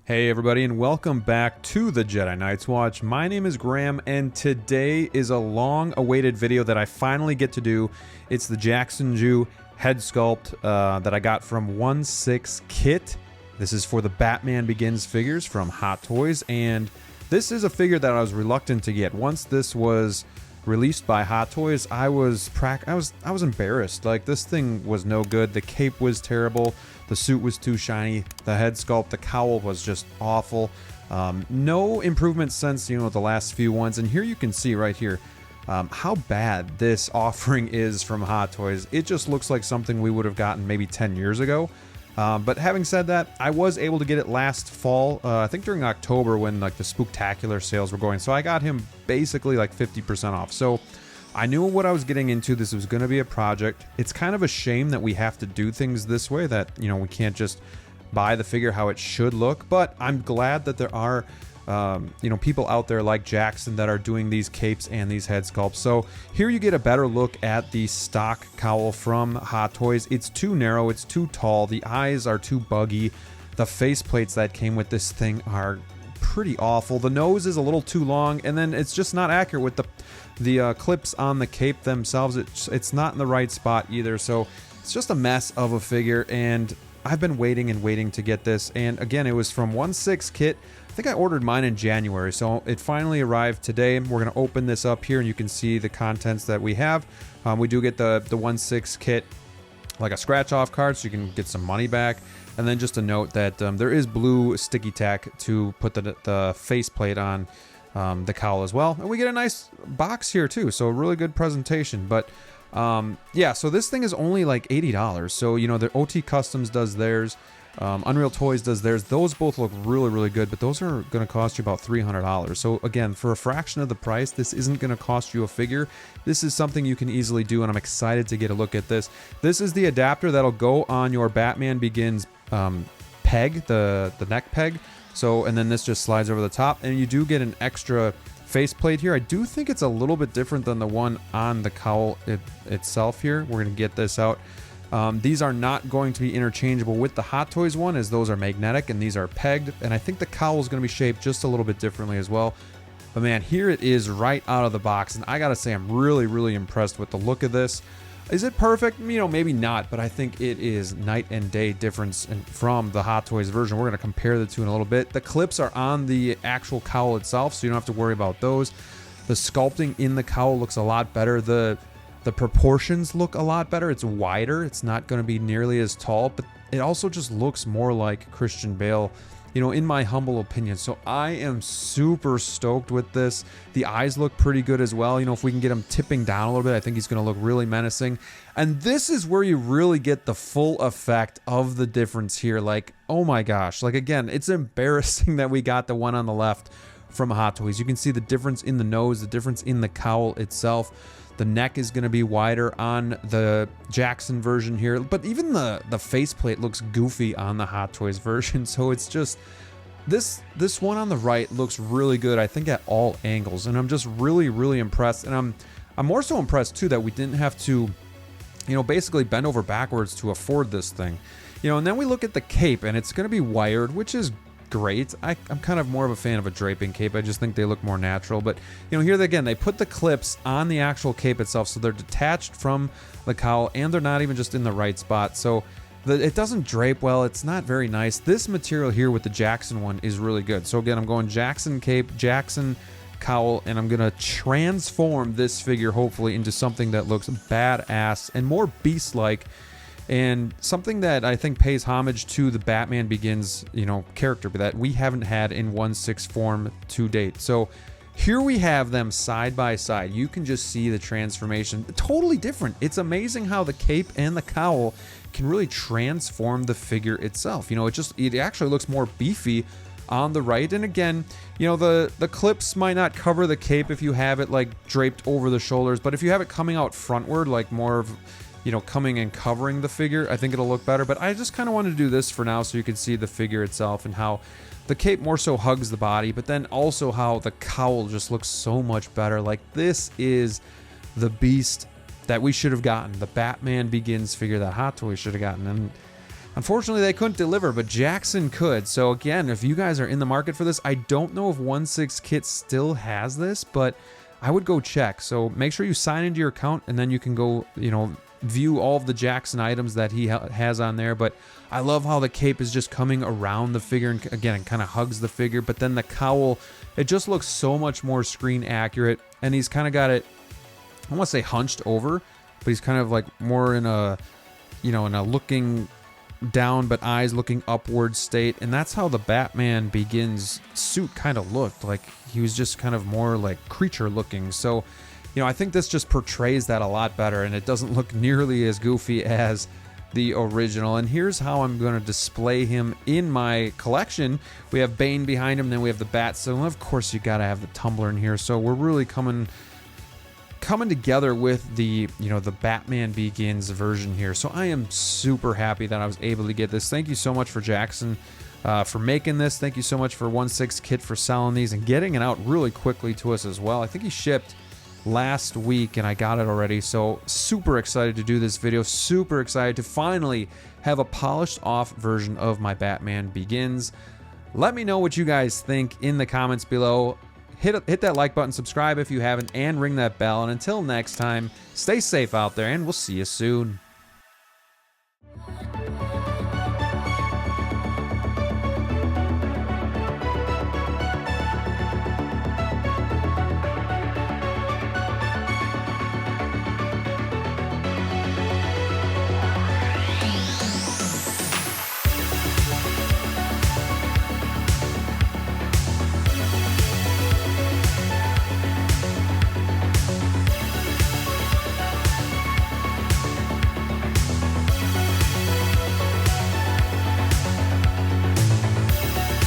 Hey everybody, and welcome back to the Jedi Knights Watch. My name is Graham, and today is a long-awaited video that I finally get to do. It's the Jaxon head sculpt that I got from 1/6 Kit. This is for the Batman Begins figures from Hot Toys, and this is a figure that I was reluctant to get. Once this was released by Hot Toys, I was embarrassed. Like, this thing was no good. The cape was terrible. The suit was too shiny. The head sculpt, the cowl was just awful. No improvement since, the last few ones. And here you can see right here how bad this offering is from Hot Toys. It just looks like something we would have gotten maybe 10 years ago. But having said that, I was able to get it last fall, I think during October when like the Spooktacular sales were going. So I got him basically like 50% off. So I knew what I was getting into. This was going to be a project. It's kind of a shame that we have to do things this way, that, we can't just buy the figure how it should look. But I'm glad that there are, people out there like Jaxon that are doing these capes and these head sculpts. So here you get a better look at the stock cowl from Hot Toys. It's too narrow. It's too tall. The eyes are too buggy. The face plates that came with this thing are pretty awful. The nose is a little too long, and then it's just not accurate with the clips on the cape themselves. It's not in the right spot either. So it's just a mess of a figure, and I've been waiting and waiting to get this. And again, it was from 1/6 Kit. I think I ordered mine in January, so it finally arrived today. We're going to open this up here, and you can see the contents that we have. We do get the 1/6 Kit, like a scratch off card, so you can get some money back. And then just a note that there is blue sticky tack to put the faceplate on the cowl as well. And we get a nice box here too, so a really good presentation. But yeah, so this thing is only like $80. So, the OT Customs does theirs. Unreal Toys does theirs. Those both look really, really good, but those are going to cost you about $300. So again, for a fraction of the price, this isn't going to cost you a figure. This is something you can easily do, and I'm excited to get a look at this. This is the adapter that'll go on your Batman Begins peg, the neck peg. So, and then this just slides over the top, and you do get an extra faceplate here. I do think it's a little bit different than the one on the cowl itself here. We're going to get this out. These are not going to be interchangeable with the Hot Toys one, as those are magnetic and these are pegged. And I think the cowl is going to be shaped just a little bit differently as well. But man, here it is right out of the box. And I got to say, I'm really, really impressed with the look of this. Is it perfect? Maybe not, but I think it is night and day difference from the Hot Toys version. We're going to compare the two in a little bit. The clips are on the actual cowl itself, so you don't have to worry about those. The sculpting in the cowl looks a lot better. The proportions look a lot better. It's wider. It's not going to be nearly as tall, but it also just looks more like Christian Bale, in my humble opinion. So I am super stoked with this. The eyes look pretty good as well. If we can get him tipping down a little bit, I think he's going to look really menacing. And this is where you really get the full effect of the difference here. Like, oh my gosh. Like, again, it's embarrassing that we got the one on the left from Hot Toys. You can see the difference in the nose, the difference in the cowl itself. The neck is going to be wider on the Jaxon version here, but even the faceplate looks goofy on the Hot Toys version. So it's just this one on the right looks really good, I think, at all angles, and I'm just really, really impressed. And I'm more so impressed too that we didn't have to, basically bend over backwards to afford this thing. And then we look at the cape, and it's going to be wired, which is great. I'm kind of more of a fan of a draping cape. I just think they look more natural. But here again, they put the clips on the actual cape itself, so they're detached from the cowl, and they're not even just in the right spot. So it doesn't drape well. It's not very nice. This material here with the Jaxon one is really good. So again, I'm going Jaxon cape, Jaxon cowl, and I'm gonna transform this figure hopefully into something that looks badass and more beast-like, and something that I think pays homage to the Batman Begins, character that we haven't had in 1/6 form to date. So here we have them side by side. You can just see the transformation. Totally different. It's amazing how the cape and the cowl can really transform the figure itself. It actually looks more beefy on the right. And again, the clips might not cover the cape if you have it like draped over the shoulders, but if you have it coming out frontward, like more of coming and covering the figure, I think it'll look better. But I just kind of wanted to do this for now so you can see the figure itself and how the cape more so hugs the body, but then also how the cowl just looks so much better. Like, this is the beast that we should have gotten, the Batman Begins figure that Hot Toys should have gotten. And Unfortunately, they couldn't deliver, but Jaxon could. So again, if you guys are in the market for this, I don't know if 1/6 Kit still has this, but I would go check. So make sure you sign into your account, and then you can go, you know, view all of the Jaxon items that he has on there. But I love how the cape is just coming around the figure, and again, it kind of hugs the figure. But then the cowl, it just looks so much more screen accurate, and he's kind of got it, I don't want to say hunched over, but he's kind of like more in a, you know, in a looking down but eyes looking upward state. And that's how the Batman Begins suit kind of looked. Like he was just kind of more like creature looking. So, you know, I think this just portrays that a lot better, and it doesn't look nearly as goofy as the original. And here's how I'm going to display him in my collection. We have Bane behind him, then we have the Bat. So of course you got to have the tumbler in here. So we're really coming together with the, you know, the Batman Begins version here. So I am super happy that I was able to get this. Thank you so much for Jaxon for making this. Thank you so much for 1/6 Kit for selling these and getting it out really quickly to us as well. I think he shipped last week and I got it already. So super excited to do this video. Super excited to finally have a polished off version of my Batman Begins. Let me know what you guys think in the comments below. Hit that like button, subscribe if you haven't, and ring that bell. And until next time, stay safe out there, and we'll see you soon.